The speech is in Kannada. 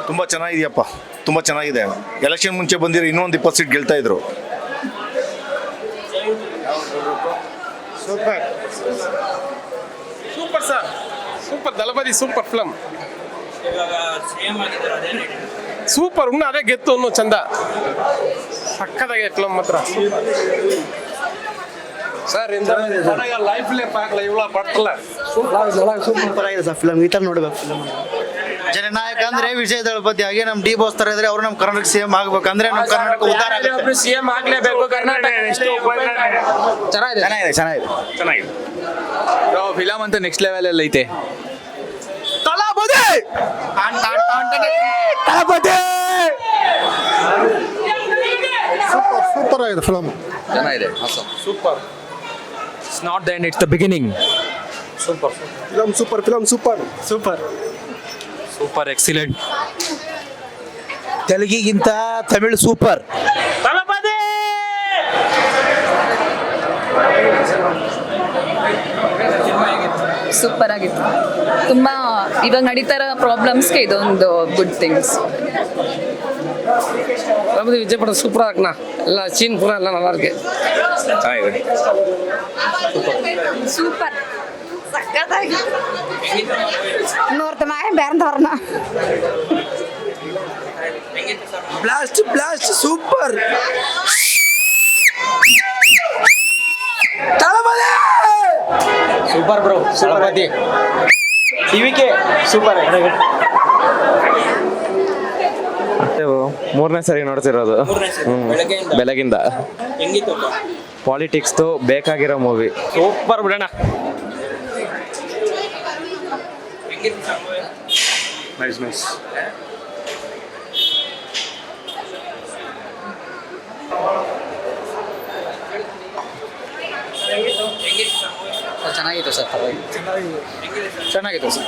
ತುಂಬ ಚೆನ್ನಾಗಿದೆಯಪ್ಪ, ತುಂಬ ಚೆನ್ನಾಗಿದೆ. ಎಲೆಕ್ಷನ್ ಮುಂಚೆ ಬಂದಿರೋ ಇನ್ನೊಂದು 20 ಸೀಟ್ ಗೆಲ್ತಾ ಇದ್ರು. Super super sir, super Thalapathy, super film, super. ಇನ್ನು ಅದೇ ಗೆತ್ತು ಅನ್ನೋ ಚಂದ, ಸಕ್ಕದಾಗೆ ಫಿಲಮ್ ಮಾತ್ರ ಸರ್. ಲೈಫ್ಲೇ ಪಾಕಲ ಇವಳ ಪಡ್ತಲ್ಲ, ಸೂಪರ್ ಆಗಿದೆ ಸರ್ ಫಿಲಮ್. ಈ ಥರ ನೋಡ್ಬೇಕು ಫಿಲಮ್. ಜನನಾಯಕ ಅಂದ್ರೆ ವಿಜಯ್ ದಳಪತಿ. ಹಾಗೆ ನಮ್ಮ ಡಿ ಬಾಸ್ ತರ ಇದ್ರೆ ಅವ್ರು ನಮ್ಮ ಕರ್ನಾಟಕ ಸಿಎಂ ಆಗ್ಬೇಕಂದ್ರೆ ನಮ್ಮ ಕರ್ನಾಟಕ ಉದ್ಧಾರ ಆಗುತ್ತೆ. ಸಿಎಂ ಆಗ್ಲೇಬೇಕು ಕರ್ನಾಟಕ. ಚೆನ್ನಾಗಿದೆ ಚೆನ್ನಾಗಿದೆ ಚೆನ್ನಾಗಿದೆ ಫಿಲಮ್ ಅಂತ ನೆಕ್ಸ್ಟ್ ಲೆವೆಲ್ ಅಲ್ಲಿ ಐತೆ. ಸೂಪರ್ ಆಗಿದೆ ಫಿಲಮ್. ಚೆನ್ನಾಗಿದೆ, super. It's not the end, it's the beginning. Film super, film super super super, excellent. ತೆಲುಗಿಗಿಂತ ತಮಿಳ್ ಸೂಪರ್. ಸೂಪರ್ ಆಗಿತ್ತು. ತುಂಬ ಇವಾಗ ನಡೀತಾ ಇರೋ ಪ್ರಾಬ್ಲಮ್ಸ್ಗೆ ಇದೊಂದು ಗುಡ್ ಥಿಂಗ್ಸ್. ವಿಜಯ್ ಪಡ ಸೂಪರ್ ಹಾಕ್ನಾ, ಎಲ್ಲ ಸೀನ್ ಪೂರ ಎಲ್ಲ நல்லா இருக்கு. ಚೆನ್ನಾಗಿದೆ, ಸೂಪರ್, ಸಕ್ಕತ್ತಾಗಿ. இன்னொருத்த மகன் பிறந்தவரனா blast blast super. Super bro, Thalapathy TVK super. ಮೂರನೇ ಸರಿ ನೋಡ್ತಿರೋದು ಬೆಳಗಿಂದ. ಪಾಲಿಟಿಕ್ಸ್ ಬೇಕಾಗಿರೋ ಮೂವಿ. ಸೂಪರ್ ಬಿಡೋಣ. Nice nice. ಚೆನ್ನಾಗಿತ್ತು ಸರ್, ಚೆನ್ನಾಗಿತ್ತು ಸರ್.